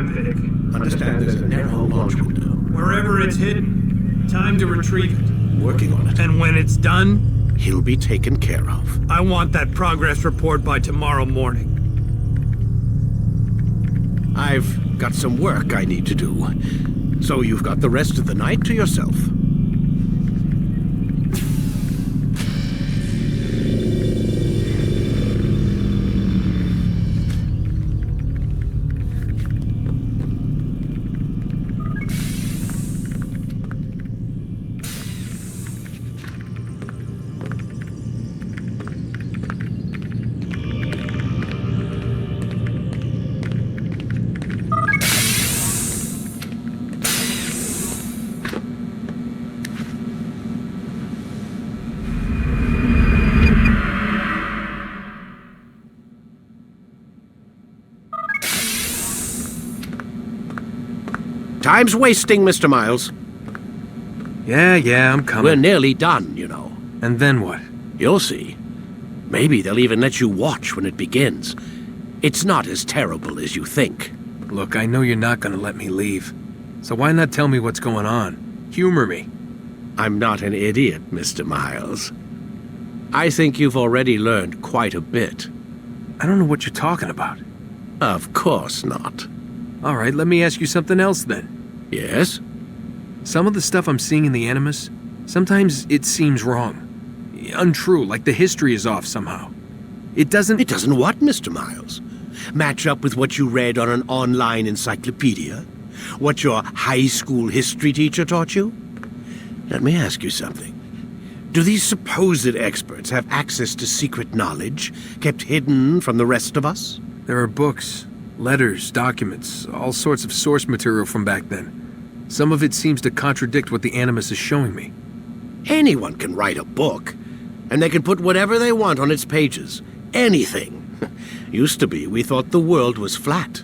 time pick. Understand there's a narrow launch window. Wherever it's hidden, time to retrieve it. Working on it. And when it's done, He'll be taken care of. I want that progress report by tomorrow morning. I've got some work I need to do, so you've got the rest of the night to yourself. Time's wasting, Mr. Miles. Yeah, I'm coming. We're nearly done, you know. And then what? You'll see. Maybe they'll even let you watch when it begins. It's not as terrible as you think. Look, I know you're not gonna let me leave. So why not tell me what's going on? Humor me. I'm not an idiot, Mr. Miles. I think you've already learned quite a bit. I don't know what you're talking about. Of course not. All right, let me ask you something else then. Yes? Some of the stuff I'm seeing in the Animus, sometimes it seems wrong. Untrue, like the history is off somehow. It doesn't... It doesn't what, Mr. Miles? Match up with what you read on an online encyclopedia? What your high school history teacher taught you? Let me ask you something. Do these supposed experts have access to secret knowledge kept hidden from the rest of us? There are books, letters, documents, all sorts of source material from back then. Some of it seems to contradict what the Animus is showing me. Anyone can write a book, and they can put whatever they want on its pages. Anything. Used to be, we thought the world was flat.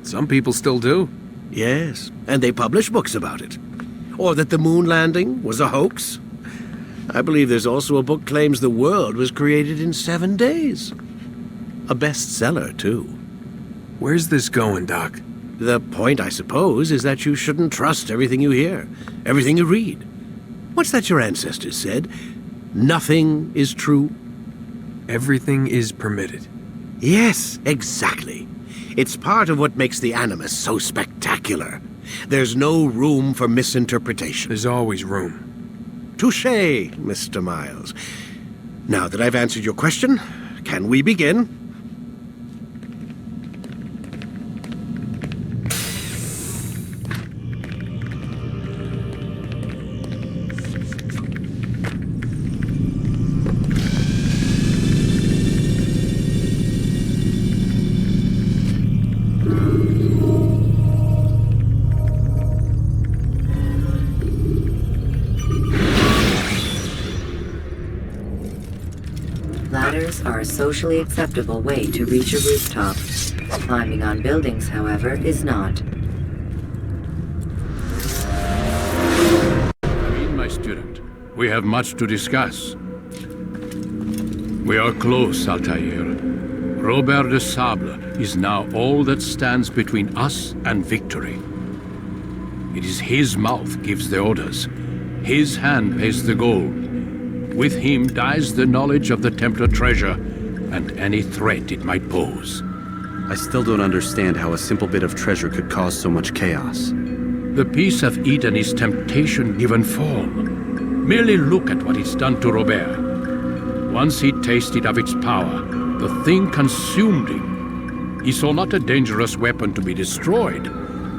Some people still do. Yes, and they publish books about it. Or that the moon landing was a hoax. I believe there's also a book claims the world was created in 7 days. A bestseller, too. Where's this going, Doc? The point, I suppose, is that you shouldn't trust everything you hear, everything you read. What's that your ancestors said? Nothing is true? Everything is permitted. Yes, exactly. It's part of what makes the Animus so spectacular. There's no room for misinterpretation. There's always room. Touché, Mr. Miles. Now that I've answered your question, can we begin? Ladders are a socially acceptable way to reach a rooftop. Climbing on buildings, however, is not. Read, my student. We have much to discuss. We are close, Altair. Robert de Sable is now all that stands between us and victory. It is his mouth gives the orders. His hand pays the gold. With him dies the knowledge of the Templar treasure and any threat it might pose. I still don't understand how a simple bit of treasure could cause so much chaos. The peace of Eden is temptation given form. Merely look at what it's done to Robert. Once he tasted of its power, the thing consumed him. He saw not a dangerous weapon to be destroyed,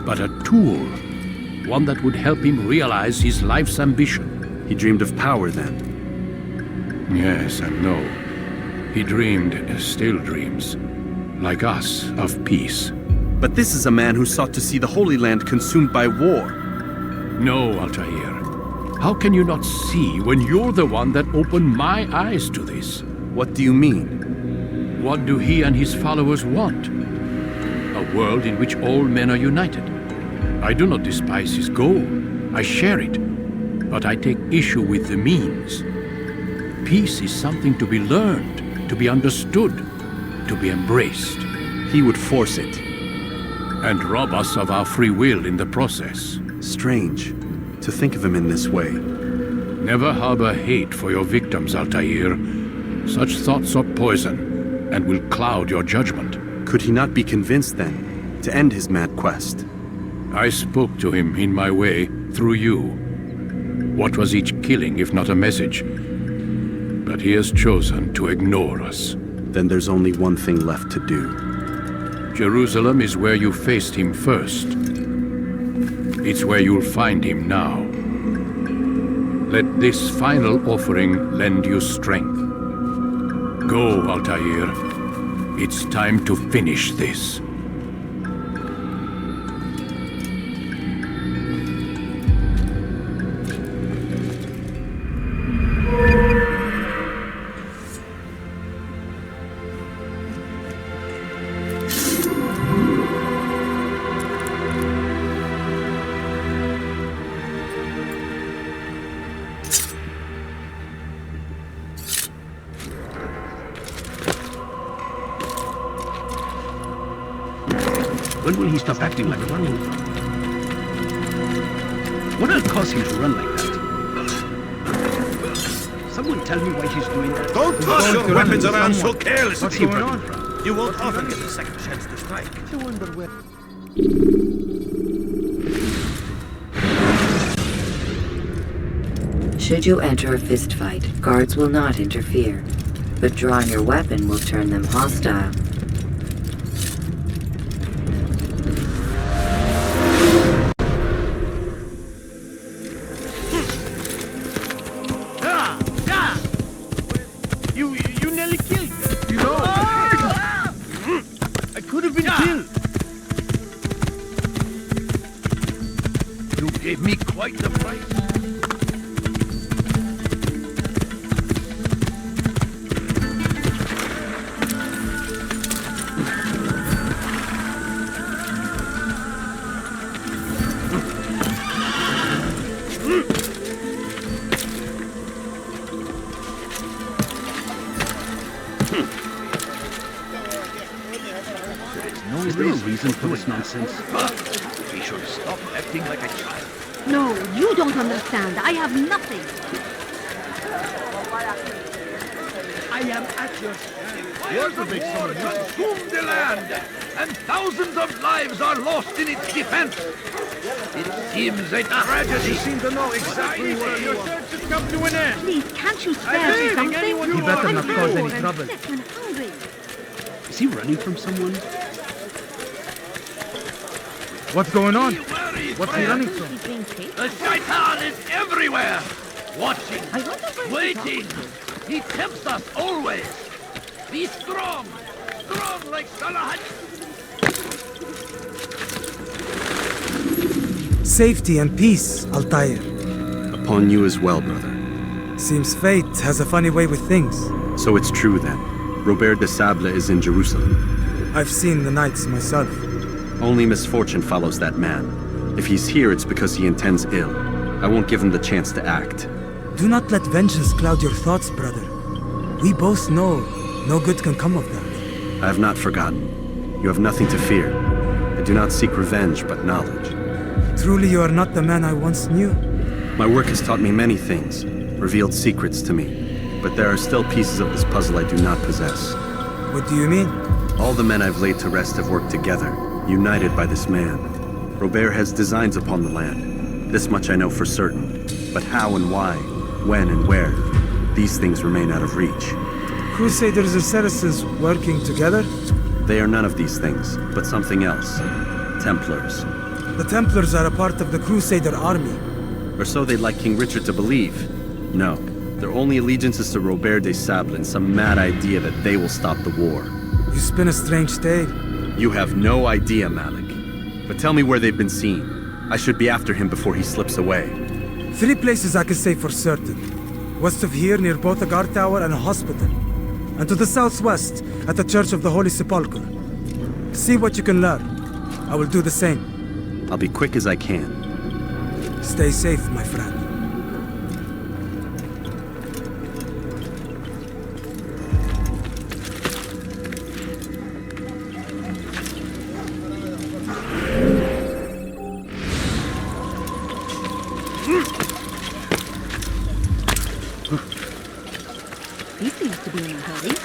but a tool, one that would help him realize his life's ambition. He dreamed of power then. Yes and no. He dreamed, still dreams, like us, of peace. But this is a man who sought to see the Holy Land consumed by war. No, Altair. How can you not see when you're the one that opened my eyes to this? What do you mean? What do he and his followers want? A world in which all men are united. I do not despise his goal. I share it. But I take issue with the means. Peace is something to be learned, to be understood, to be embraced. He would force it. and rob us of our free will in the process. Strange to think of him in this way. Never harbor hate for your victims, Altair. Such thoughts are poison and will cloud your judgment. Could he not be convinced, then, to end his mad quest? I spoke to him in my way, through you. What was each killing if not a message? But he has chosen to ignore us. Then there's only one thing left to do. Jerusalem is where you faced him first. It's where you'll find him now. Let this final offering lend you strength. Go, Altair. It's time to finish this. When will he stop acting like a running? What'll cause him to run like that? Someone tell me why he's doing that. Don't toss your weapons around so carelessly. What's going on? You won't often get a second chance to strike. I wonder where... Should you enter a fistfight, guards will not interfere, but drawing your weapon will turn them hostile. You nearly killed me. You know. I could have been killed. You gave me quite the price. Is there a reason for this nonsense? We should stop acting like a child. No, you don't understand. I have nothing. I am at your Here's the big sword. Consume the land, and thousands of lives are lost in its defense. It seems a tragedy. You seem to know exactly where your search has come to an end. Please, can't you spare me something? You better not cause any I'm trouble. sick and hungry. Is he running from someone? What's going on? What's he running from? He's being chased. The shaitan is everywhere! Watching, I wonder where waiting. He tempts us always. Be strong! Strong like Salahat! Safety and peace, Altair. Upon you as well, brother. Seems fate has a funny way with things. So it's true then. Robert de Sable is in Jerusalem. I've seen the knights myself. Only misfortune follows that man. If he's here, it's because he intends ill. I won't give him the chance to act. Do not let vengeance cloud your thoughts, brother. We both know no good can come of that. I have not forgotten. You have nothing to fear. I do not seek revenge, but knowledge. Truly you are not the man I once knew. My work has taught me many things, revealed secrets to me. But there are still pieces of this puzzle I do not possess. What do you mean? All the men I've laid to rest have worked together, united by this man. Robert has designs upon the land. This much I know for certain. But how and why, when and where, these things remain out of reach. Crusaders and Saracens working together? They are none of these things, but something else. Templars. The Templars are a part of the Crusader army. Or so they'd like King Richard to believe. No, their only allegiance is to Robert de Sable and some mad idea that they will stop the war. You spin a strange tale. You have no idea, Malik. But tell me where they've been seen. I should be after him before he slips away. 3 places I can say for certain. West of here near both a guard tower and a hospital. And to the southwest at the Church of the Holy Sepulchre. See what you can learn. I will do the same. I'll be quick as I can. Stay safe, my friend. be in a hurry.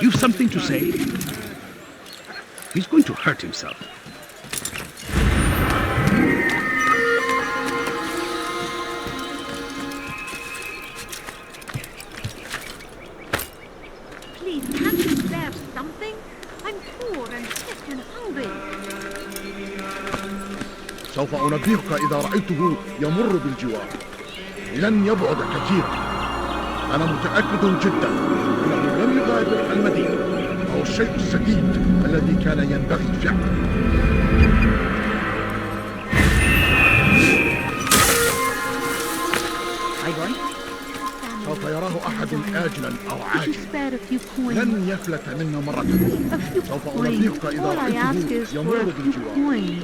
You've something to say? He's going to hurt himself. Please, can't you spare something? I'm poor and sick and hungry. سوف أنبهك إذا رأيته يمر بالجوار. لن يبعد كثيرا. أنا متأكد جدا أنه لم يغادر المدينة. هو الشيء السديد الذي كان ينبغي فعله. سوف يراه أحد آجلا أو عاجلا. لن يفلت منا مرة أخرى. سوف أنبهك إذا رأيته يمر بالجوار.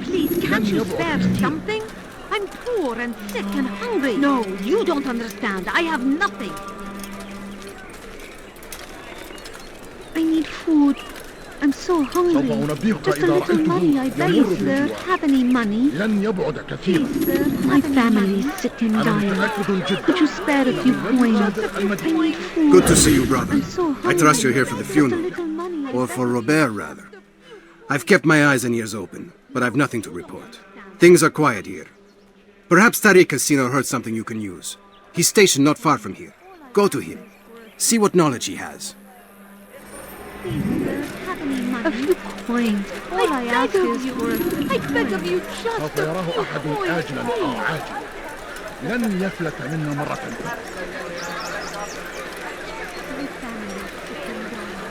Please, can't you spare something? I'm poor and sick and hungry. No, you don't understand. I have nothing. I need food. I'm so hungry. سوف أنبهك Just a إذا little money, I رأيته beg يمر you, sir. بالجوار. Have any money? لن يبعد كثيرا. Please, sir. My family is sick and أنا dying. متأكد جدا. Could you spare a few لن coins? يغادر I المدينة. need food. Good to see you, brother. I'm so hungry. I trust you're here for the Just a funeral. little money, I Or beg for you. Robert, rather. I've kept my eyes and ears open, but I've nothing to report. Things are quiet here. Perhaps Tariq has seen or heard something you can use. He's stationed not far from here. Go to him. See what knowledge he has. A few coins. All I ask is for I beg of you, just سوف a يراه few أحد coins, آجلا أو please. عاجلا. لن يفلت منا مرة أخرى. My family is sick and dying.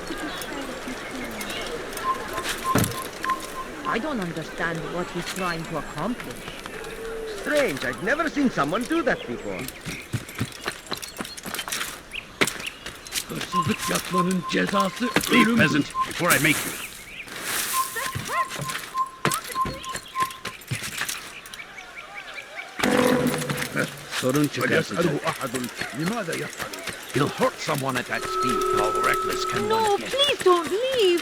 Could you spare a few coins? I don't understand what he's trying to accomplish. Strange, I've never seen someone do that before. Hırsızlık yapmanın cezası ölüm. Leave, peasant, before I make you. Sorun çıkartacak. فليسأله أحد لماذا يفعل؟ He'll hurt someone at that speed. How reckless can No, one get? please don't leave.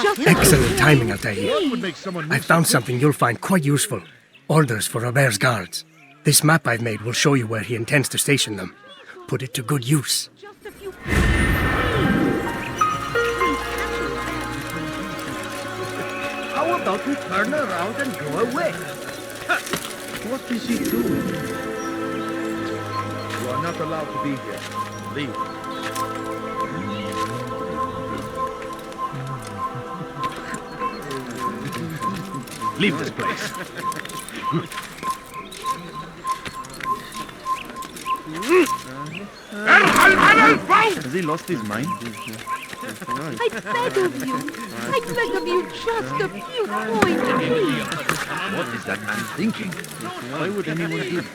Just Excellent timing, Altair. What would make someone I found something you'll find quite useful. Orders for Robert's guards. This map I've made will show you where he intends to station them. Put it to good use. Just a few How about we turn around and go away? What is he doing? You are not allowed to be here. Leave. Leave this place. Has he lost his mind? I beg of you. I beg of you, just a few coins, please. What is that man thinking? Why would anyone do that?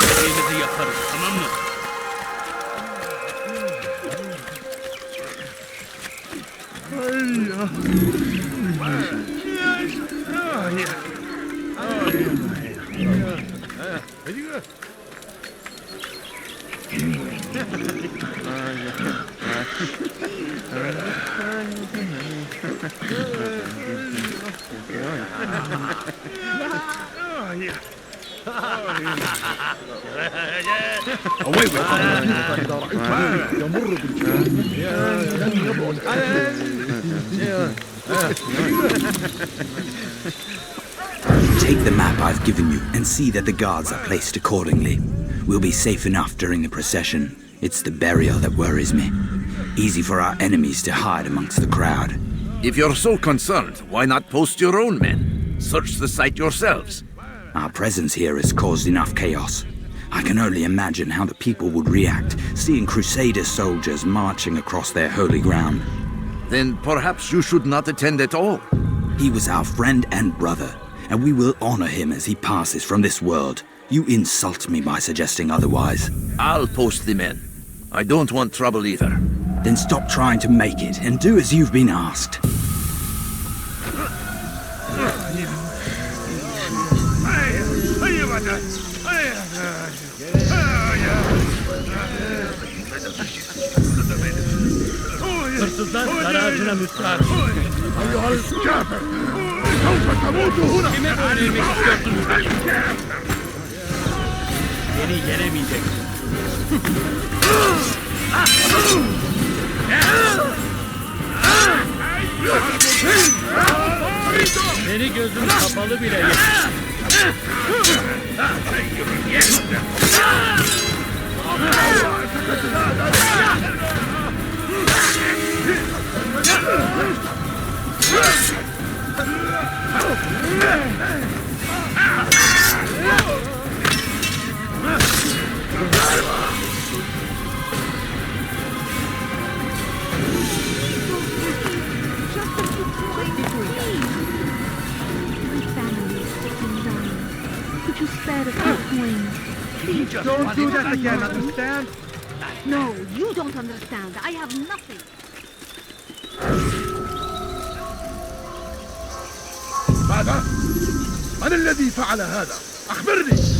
İstediğimizi yaparız, tamam mı? Away with إذا رأيت يمر بالجبال لن يبعد. Take the map I've given you and see that the guards are placed accordingly. We'll be safe enough during the procession. It's the burial that worries me. Easy for our enemies to hide amongst the crowd. If you're so concerned, why not post your own men? Search the site yourselves. Our presence here has caused enough chaos. I can only imagine how the people would react, seeing Crusader soldiers marching across their holy ground. Then perhaps you should not attend at all. He was our friend and brother, and we will honor him as he passes from this world. You insult me by suggesting otherwise. I'll post the men. I don't want trouble either. Then stop trying to make it and do as you've been asked. Hırsızlar garajına müstahak. أيها الكافر سوف تموت هنا. Kime öldürmek istiyorsunuz? Beni yenemeyeceksin. Beni gözüm kapalı bile yeter. Could you spare a few coins? Please Don't do that again, understand? No, you don't understand. I have nothing. ماذا؟ من الذي فعل هذا؟ أخبرني!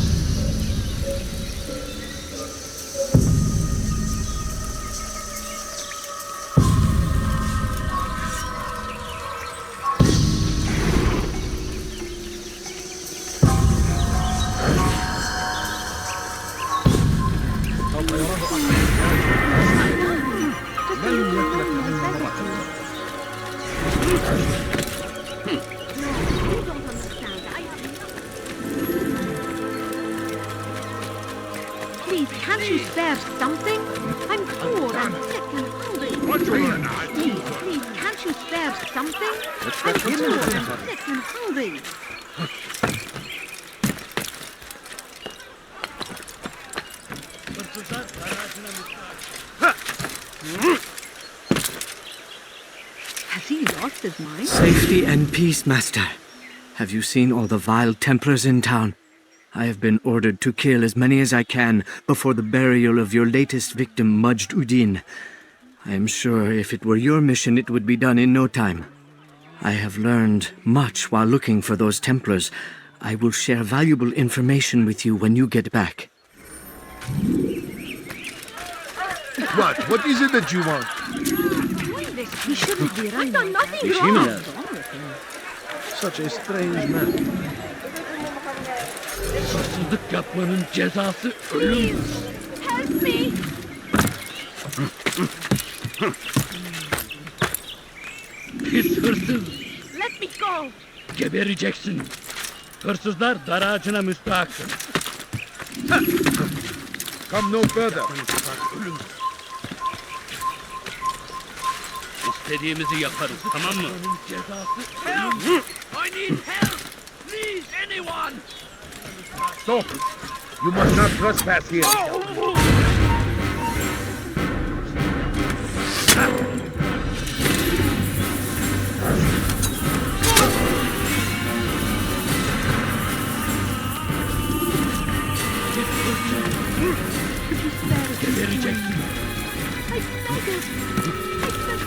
Please, can't you spare something? I'm poor and sick and hungry. Please, can't you spare something? I'm poor and sick and hungry. Has he lost his mind? Safety and peace, Master. Have you seen all the vile Templars in town? I have been ordered to kill as many as I can before the burial of your latest victim, Majd Udin. I am sure if it were your mission, it would be done in no time. I have learned much while looking for those Templars. I will share valuable information with you when you get back. What? What is it that you want? He shouldn't be running. I've done nothing Is he wrong. mad? Such a strange man. Hırsızlık yapmanın cezası ölüm. Help me! Pis hırsız. Let me go! Gebereceksin. Hırsızlar dar ağacına müstahaktır. Come no further. Ölüm. İstediğimizi yaparız, tamam mı? Cezası ölüm. I need help! Please, anyone! Stop! You must not trespass here. Gebereceksin.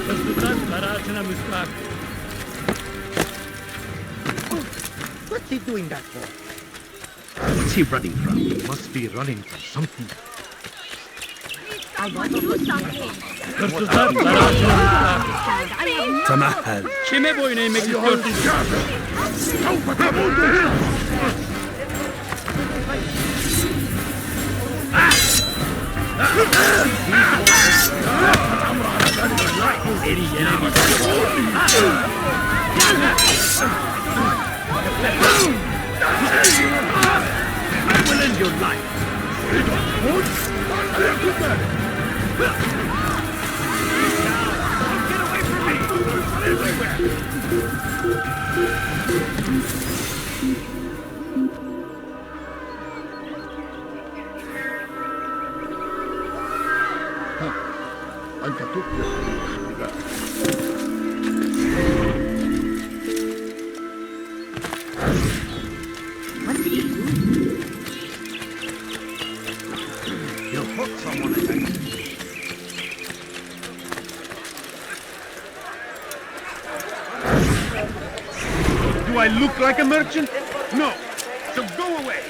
Hırsızlar dar ağacına müstahak. What's he doing that for? What's he running from? He must be running from something. I want to do something. Hırsızlar zara açılmışlar. Tamahal. Kime boyun eğmek istiyorsun? Seni yenemeyeceğim. I will end your life. أنت تفلح بالله. What's he doing? You'll hook someone, I think. Do I look like a merchant? No. So go away.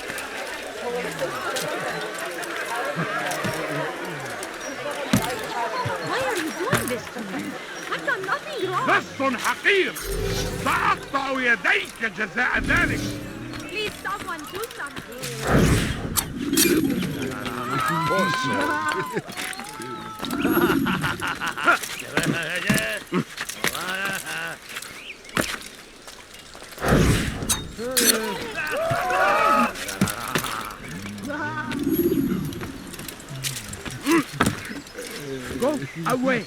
Why are you doing this to me? I've done nothing wrong. بس حقير. سأقطع يديك جزاء ذلك. Please, someone do something. Go away.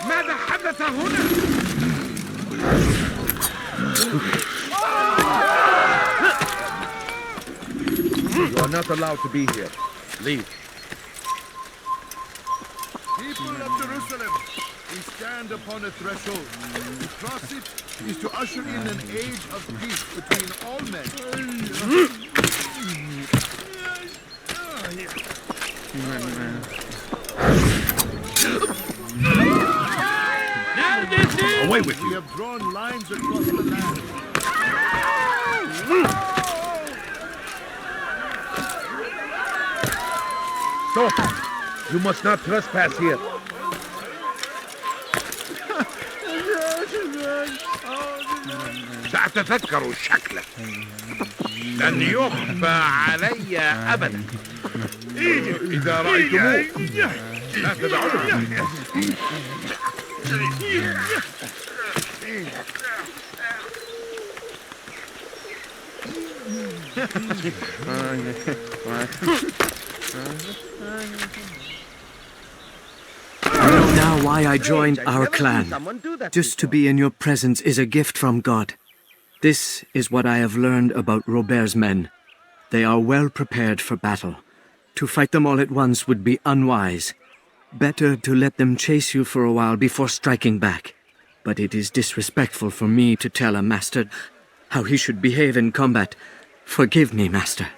ماذا حدث هنا؟ You are not allowed to be here. Leave. People of Jerusalem, we stand upon a threshold. To cross it is to usher in an age of peace between all men. Away with We you. have drawn lines across the land. Stop! You must not trespass here. سأتذكر شكلك. لن يخفى علي أبدا. إذا رأيتموه لا تدعوه. You know now why I joined our clan. Just to be in your presence is a gift from God. This is what I have learned about Robert's men. They are well prepared for battle. To fight them all at once would be unwise. Better to let them chase you for a while before striking back. But it is disrespectful for me to tell a master how he should behave in combat. Forgive me, master.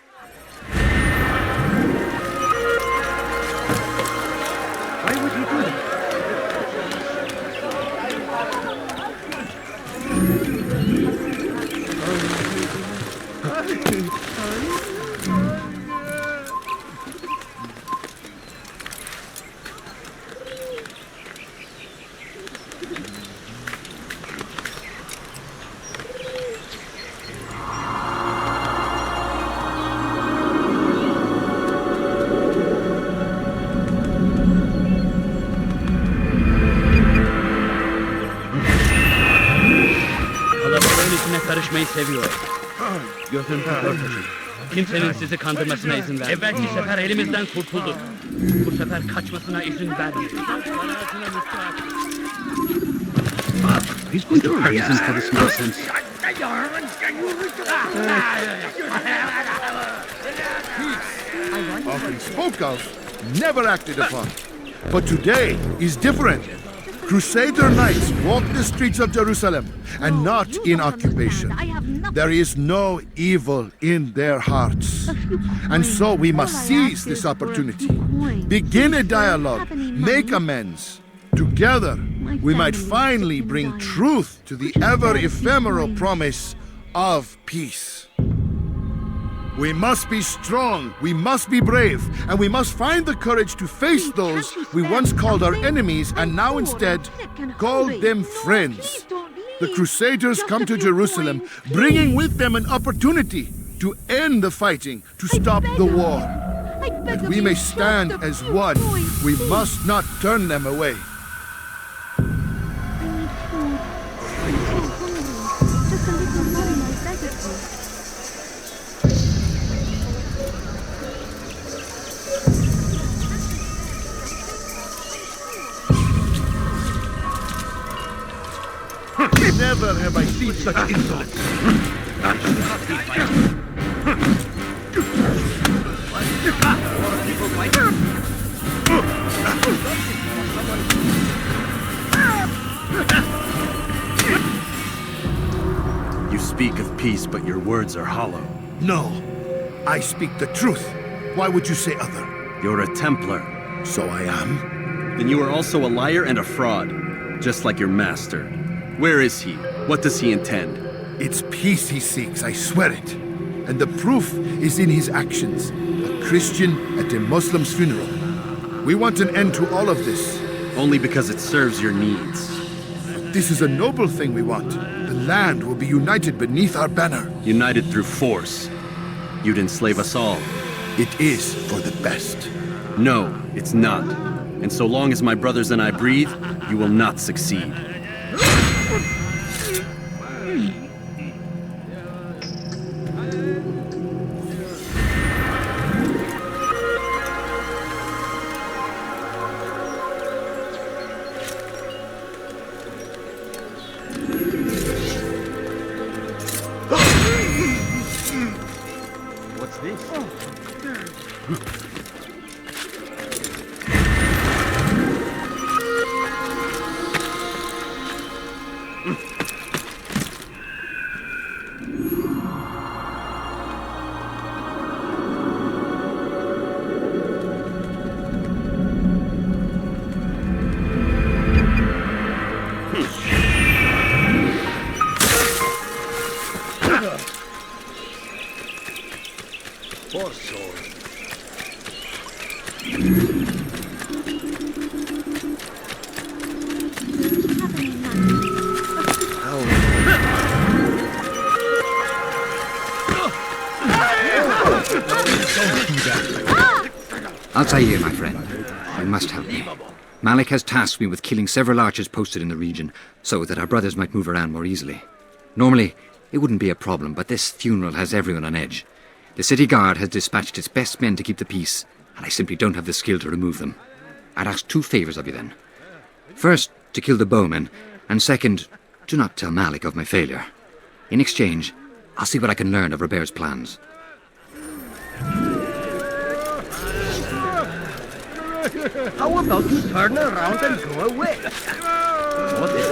Why would you do that? Kalabalığın içine karışmayı seviyor. Gözüm kör taşın. Kimsenin sizi kandırmasına izin vermeyin. Evvelki sefer elimizden kurtuldu. Bu sefer kaçmasına izin vermeyin. He's going to prison for this nonsense. Often spoke of, never acted upon. But today is different. Crusader knights walk the streets of Jerusalem and not in occupation. There is no evil in their hearts. And so we must seize this opportunity. Begin a dialogue, make amends. Together, we might finally bring truth to the ever-ephemeral promise of peace. We must be strong, we must be brave, and we must find the courage to face those we once called our enemies and now instead call them friends. The Crusaders come to Jerusalem, bringing with them an opportunity to end the fighting, to stop the war. That we may stand as one, we must not turn them away. Never have I seen such insolence. I should not be fighting. You speak of peace, but your words are hollow. No, I speak the truth. Why would you say other? You're a Templar. So I am. Then you are also a liar and a fraud, just like your master. Where is he? What does he intend? It's peace he seeks, I swear it. And the proof is in his actions. A Christian at a Muslim's funeral. We want an end to all of this. Only because it serves your needs. But this is a noble thing we want. The land will be united beneath our banner. United through force. You'd enslave us all. It is for the best. No, it's not. And so long as my brothers and I breathe, you will not succeed. What's this? Poor soul. Altair, my friend, you must help me. Malik has tasked me with killing several archers posted in the region, so that our brothers might move around more easily. Normally, it wouldn't be a problem, but this funeral has everyone on edge. The city guard has dispatched its best men to keep the peace, and I simply don't have the skill to remove them. I'd ask 2 favors of you then. First, to kill the bowmen, and second, do not tell Malik of my failure. In exchange, I'll see what I can learn of Robert's plans. How about you turn around and go away? What is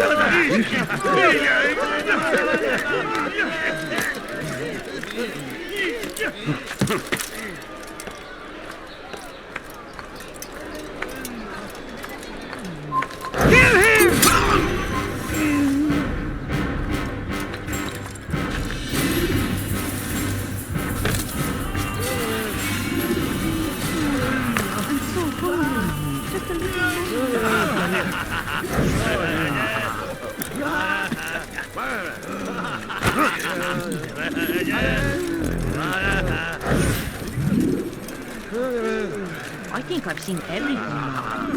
Kill him! I think I've seen everything now.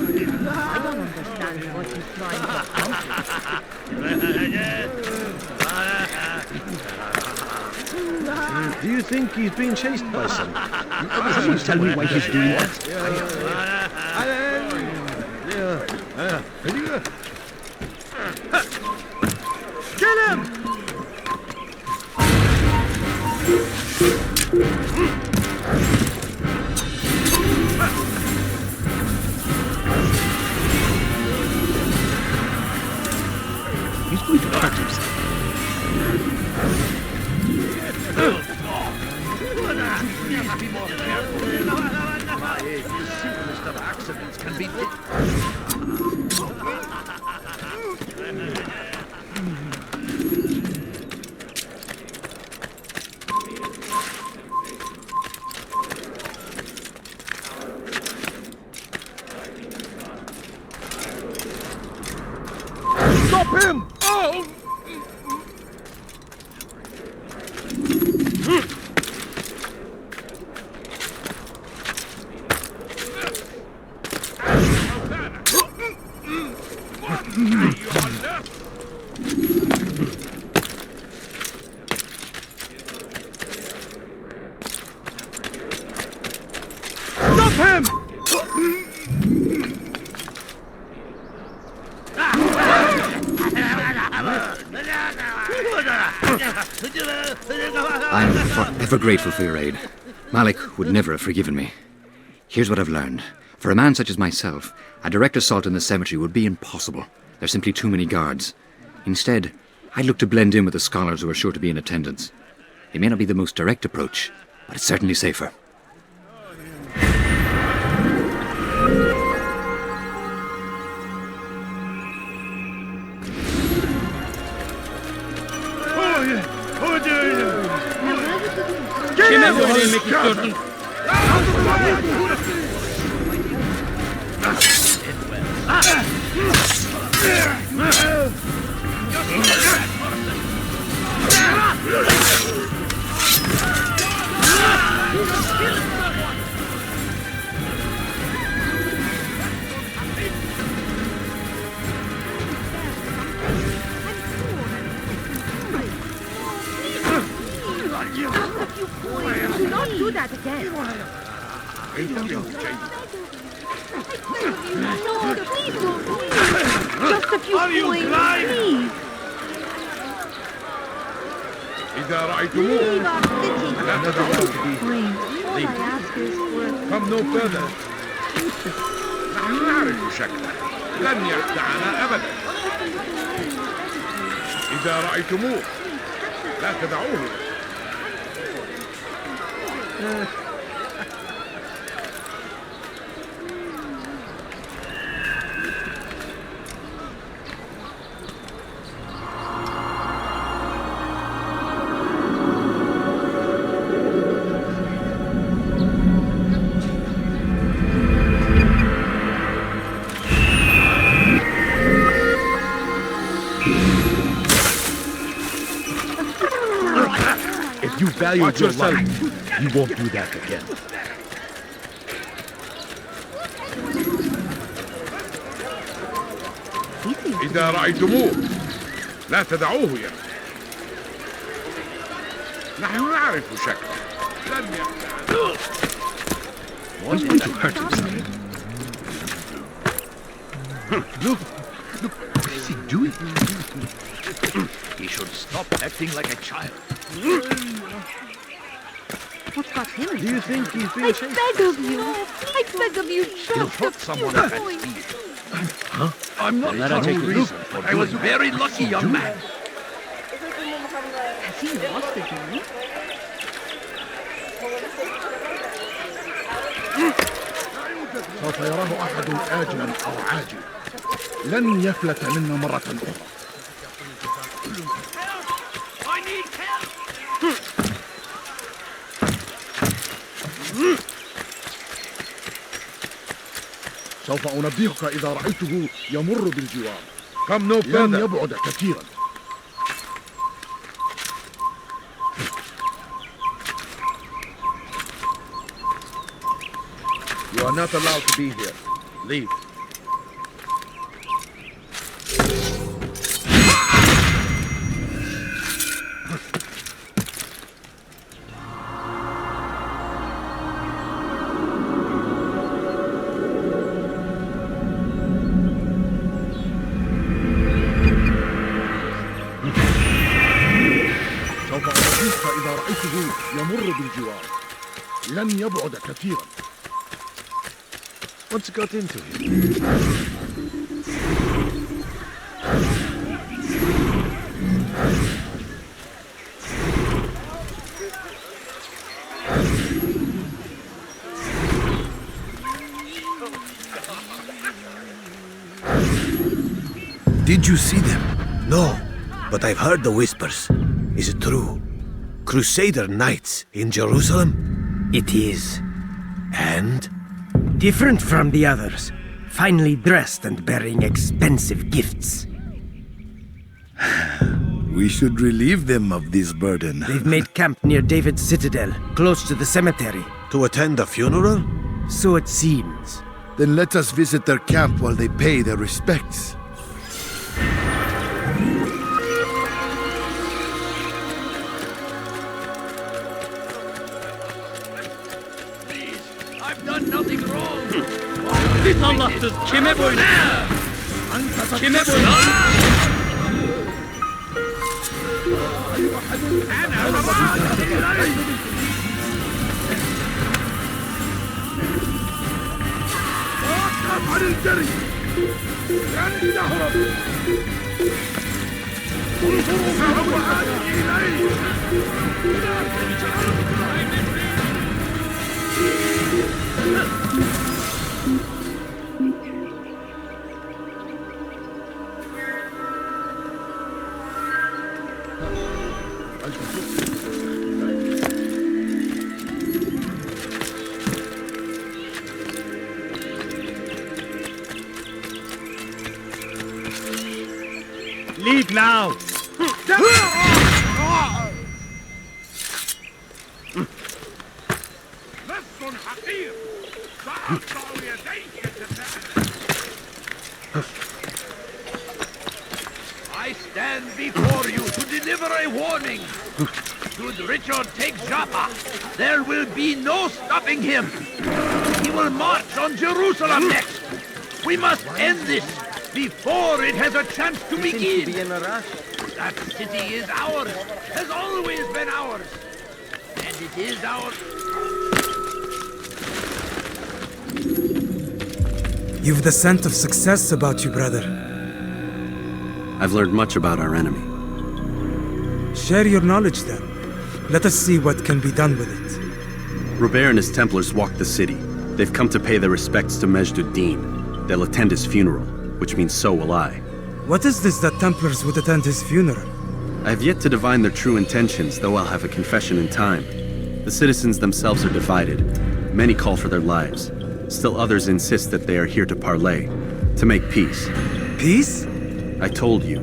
I don't understand what he's trying to accomplish. Do you think he's being chased by someone? Please tell me why he's doing that. Kill him! Stop him! Oh! Stop him! I'm forever grateful for your aid. Malik would never have forgiven me. Here's what I've learned. For a man such as myself, a direct assault in the cemetery would be impossible. There's simply too many guards. Instead, I'd look to blend in with the scholars who are sure to be in attendance. It may not be the most direct approach, but it's certainly safer. Kime söylemek istiyorsun? Do not do that again. No, please don't. Just a few coins, please. إذا رأيتموه Leave our city. لا تدعوه Please, all I ask is for... Come no further. نحن نعرف شكله لن يخدعنا أبدا. إذا رأيتموه لا تدعوه. If you value your life, you won't do that again. إذا رأيتموه لا تدعوه يعني. نحن نعرف شكله لن يخدعنا. He's going to hurt himself. Look, what is he doing? He should stop acting like a child. What's got him? Do you think he's being I beg of you. I beg of you, He'll just a hurt few someone at that coins. speed. Huh? I'm not Onlara taking çekil. reason for I was very lucky, young man. Has he lost again? سوف يراه أحد آجلا أو عاجل. لن يفلت منا مرة أخرى. سوف أنبهك إذا رأيته يمر بالجوار. لن يبعد كثيرا. You are not allowed to be here. Leave. سوف أنبهك إذا رأيته يمر بالجوار. لن يبعد كثيرا. What's got into him? Did you see them? No, but I've heard the whispers. Is it true? Crusader knights in Jerusalem? It is. And? Different from the others. Finely dressed and bearing expensive gifts. We should relieve them of this burden. They've made camp near David's citadel, close to the cemetery. To attend the funeral? So it seems. Then let us visit their camp while they pay their respects. Please, I've done nothing wrong. Biz Allahsız kime boyun? Kime boyun? عن الجري لن نهرب انظروا فهو آتي إليه Leave now! I stand before you to deliver a warning. Should Richard take Joppa, there will be no stopping him. He will march on Jerusalem next. We must end this before it has a chance to begin. That city is ours, has always been ours, and it is ours. You've the scent of success about you, brother. I've learned much about our enemy. Share your knowledge then. Let us see what can be done with it. Robert and his Templars walked the city. They've come to pay their respects to Majd-ud-Din. They'll attend his funeral, which means so will I. What is this that Templars would attend his funeral? I have yet to divine their true intentions, though I'll have a confession in time. The citizens themselves are divided. Many call for their lives. Still others insist that they are here to parley, to make peace. Peace? I told you.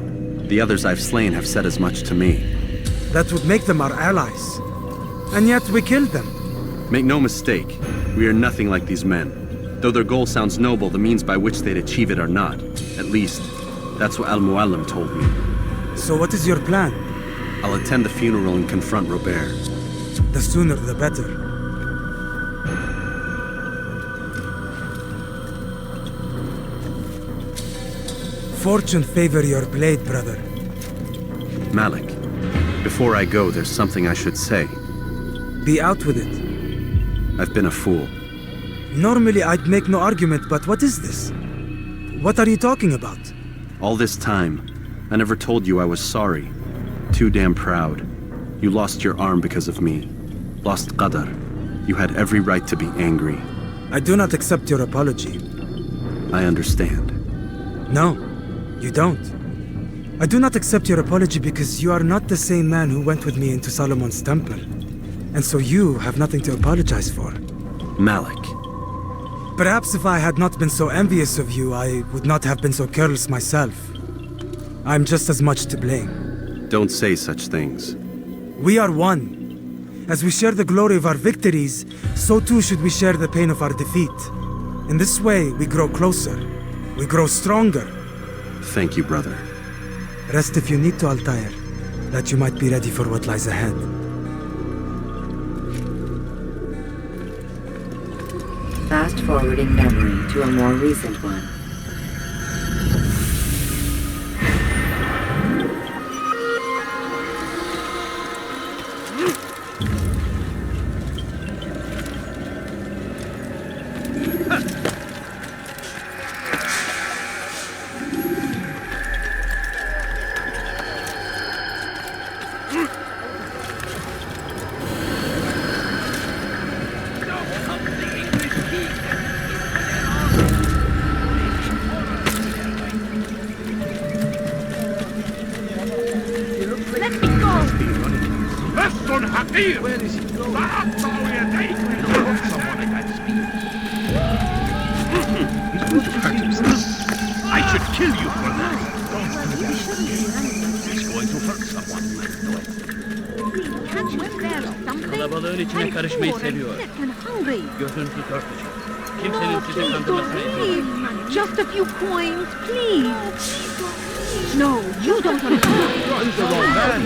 The others I've slain have said as much to me. That would make them our allies. And yet we killed them. Make no mistake, we are nothing like these men. Though their goal sounds noble, the means by which they'd achieve it are not. At least, that's what Al-Muallim told me. So what is your plan? I'll attend the funeral and confront Robert. The sooner the better. Fortune favor your blade, brother. Malik, before I go, there's something I should say. Be out with it. I've been a fool. Normally I'd make no argument, but what is this? What are you talking about? All this time, I never told you I was sorry. Too damn proud. You lost your arm because of me. Lost Qadar. You had every right to be angry. I do not accept your apology. I understand. No, you don't. I do not accept your apology because you are not the same man who went with me into Solomon's temple. And so you have nothing to apologize for. Malik. Perhaps if I had not been so envious of you, I would not have been so careless myself. I'm just as much to blame. Don't say such things. We are one. As we share the glory of our victories, so too should we share the pain of our defeat. In this way, we grow closer. We grow stronger. Thank you, brother. Rest if you need to, Altair, that you might be ready for what lies ahead. Fast-forwarding memory to a more recent one. I should kill you for that. Can't you spare something? Kalabalığın içine karışmayı seviyor. Gözünüzü dört açın. Kimsenin sizi kandırmasına izin vermeyin. Just a few coins, please. No, you don't understand. He's the wrong man.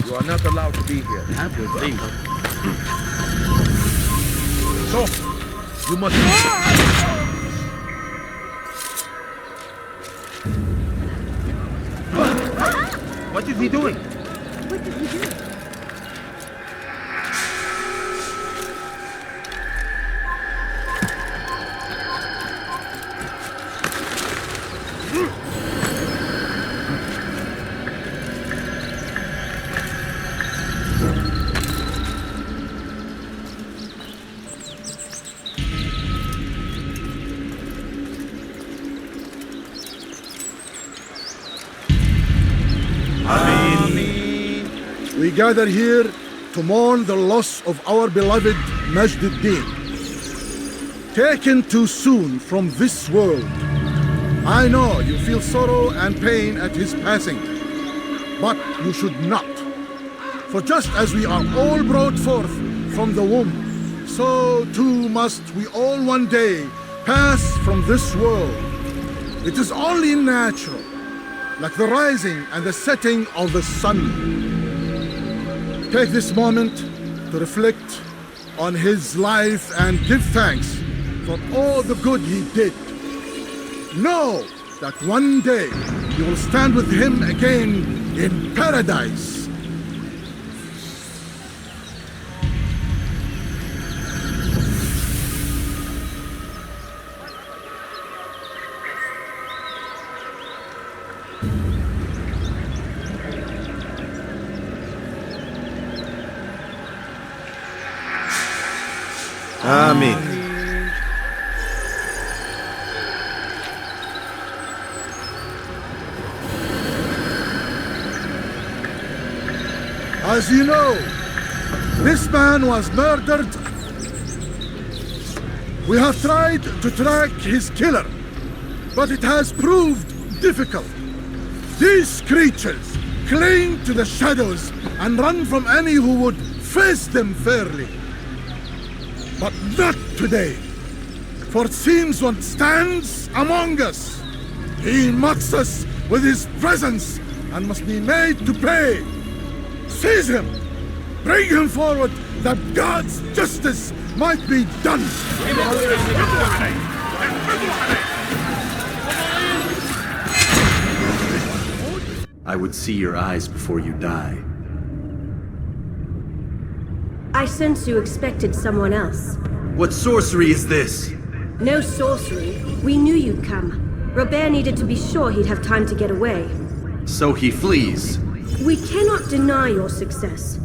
You are not allowed to be here. Have your leave. So, you must... What is he doing? What did he do? We gather here to mourn the loss of our beloved Majd-ud-Din, taken too soon from this world. I know you feel sorrow and pain at his passing, but you should not. For just as we are all brought forth from the womb, so too must we all one day pass from this world. It is only natural, like the rising and the setting of the sun. Take this moment to reflect on his life and give thanks for all the good he did. Know that one day you will stand with him again in paradise. Amen. As you know, this man was murdered. We have tried to track his killer, but it has proved difficult. These creatures cling to the shadows and run from any who would face them fairly. But not today, for it seems one stands among us. He mocks us with his presence and must be made to pay. Seize him! Bring him forward that God's justice might be done! I would see your eyes before you die. I sense you expected someone else. What sorcery is this? No sorcery. We knew you'd come. Robert needed to be sure he'd have time to get away. So he flees. We cannot deny your success.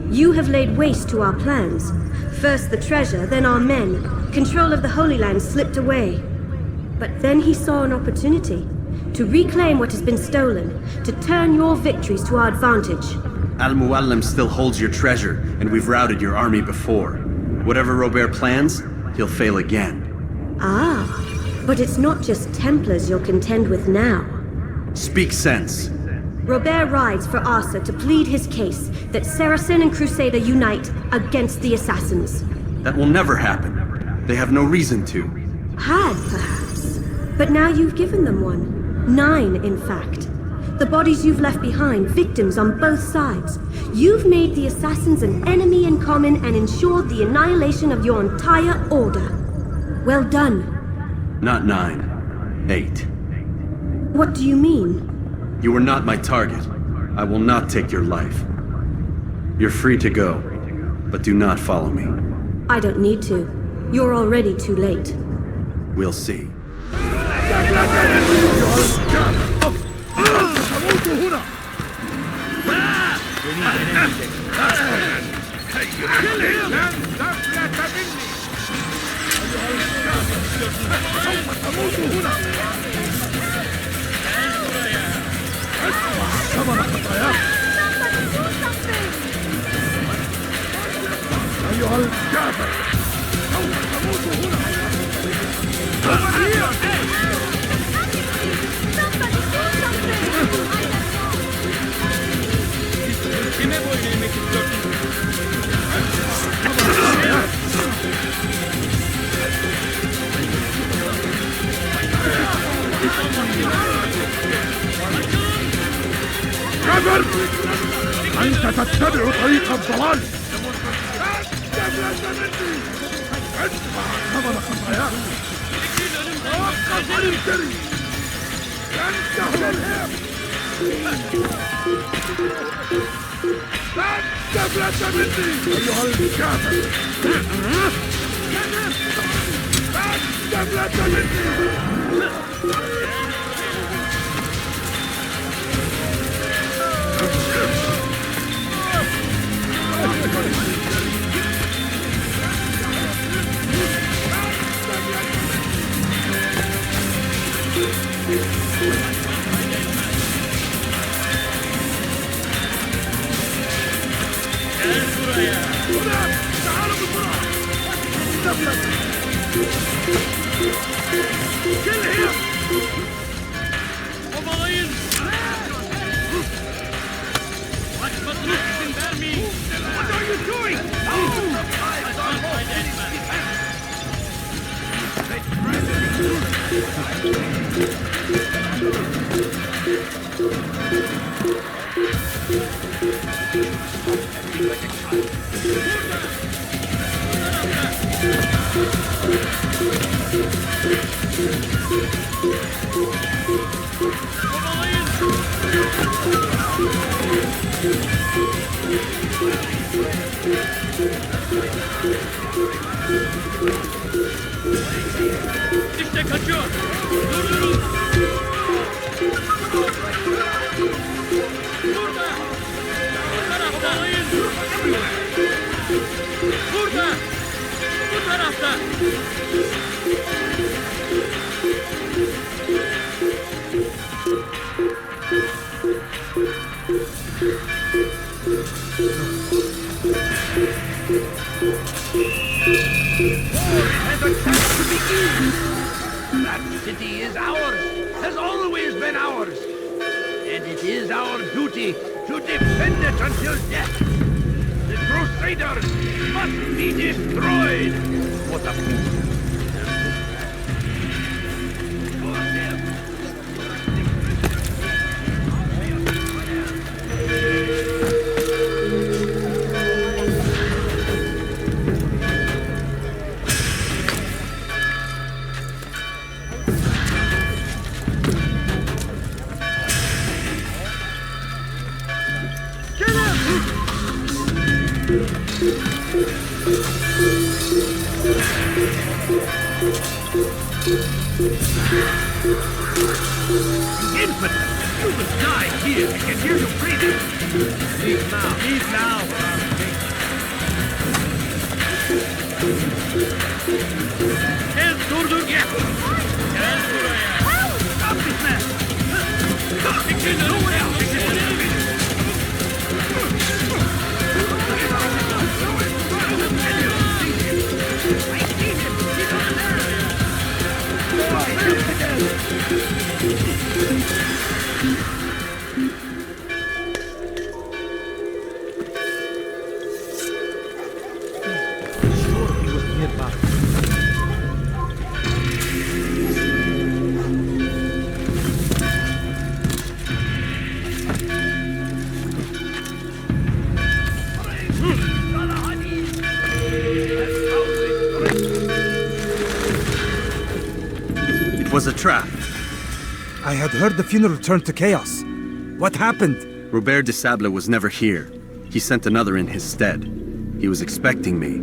You have laid waste to our plans. First the treasure, then our men. Control of the Holy Land slipped away. But then he saw an opportunity to reclaim what has been stolen, to turn your victories to our advantage. Al-Muallim still holds your treasure, and we've routed your army before. Whatever Robert plans, he'll fail again. Ah, but it's not just Templars you'll contend with now. Speak sense. Robert rides for Asa to plead his case that Saracen and Crusader unite against the Assassins. That will never happen. They have no reason to. Had, perhaps. But now you've given them one. 9, in fact. The bodies you've left behind, victims on both sides. You've made the Assassins an enemy in common and ensured the annihilation of your entire order. Well done. Not 9. 8. What do you mean? You were not my target. I will not take your life. You're free to go, but do not follow me. I don't need to. You're already too late. We'll see. كبر أنت تتبع طريق الضلال ادفع ثمن خطاياك توقف عن الجري لن تهرب لن تفلت مني أيها الكافر لن تفلت مني Obalayın! Kaçmasına izin vermeyin! What are you doing? İşte kaçıyor! Durdurun! Burada! Bu tarafta! Burada! Bu tarafta! That city is ours, has always been ours. And it is our duty to defend it until death. The Crusaders must be destroyed. What a fool. Infant! You will die here! I can hear you breathing! Leave now! Leave now! Gel durdur gel! Gel buraya! Stop this man! Çekil önümden! It was a trap. I had heard the funeral turned to chaos. What happened? Robert de Sable was never here. He sent another in his stead. He was expecting me.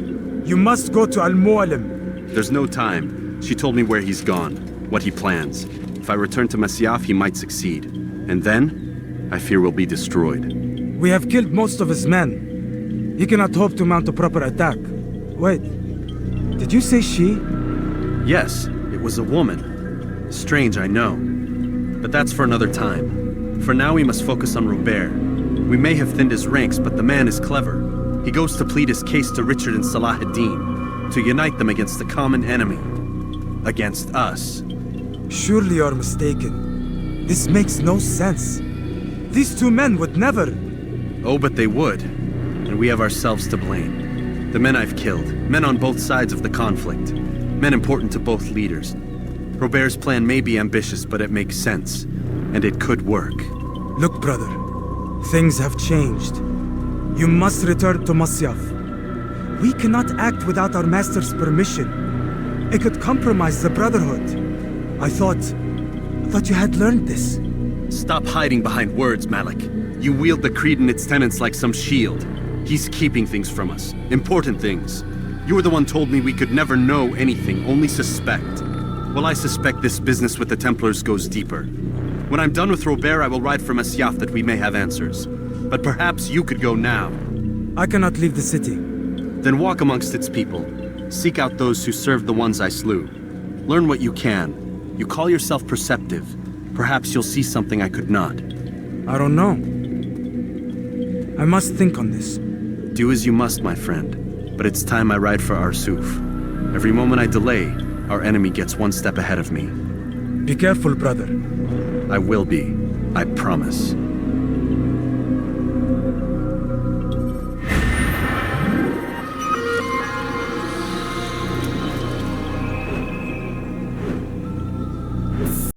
You must go to Al-Mu'alim. There's no time. She told me where he's gone, what he plans. If I return to Masyaf, he might succeed. And then, I fear we'll be destroyed. We have killed most of his men. He cannot hope to mount a proper attack. Wait, did you say she? Yes, it was a woman. Strange, I know. But that's for another time. For now, we must focus on Robert. We may have thinned his ranks, but the man is clever. He goes to plead his case to Richard and Salah ad-Din, to unite them against the common enemy. Against us. Surely you're mistaken. This makes no sense. These two men would never... Oh, but they would. And we have ourselves to blame. The men I've killed, men on both sides of the conflict, men important to both leaders. Robert's plan may be ambitious, but it makes sense. And it could work. Look, brother. Things have changed. You must return to Masyaf. We cannot act without our master's permission. It could compromise the Brotherhood. I thought you had learned this. Stop hiding behind words, Malik. You wield the creed and its tenets like some shield. He's keeping things from us. Important things. You were the one told me we could never know anything, only suspect. Well, I suspect this business with the Templars goes deeper. When I'm done with Robert, I will ride for Masyaf that we may have answers. But perhaps you could go now. I cannot leave the city. Then walk amongst its people. Seek out those who served the ones I slew. Learn what you can. You call yourself perceptive. Perhaps you'll see something I could not. I don't know. I must think on this. Do as you must, my friend. But it's time I ride for Arsuf. Every moment I delay, our enemy gets one step ahead of me. Be careful, brother. I will be. I promise.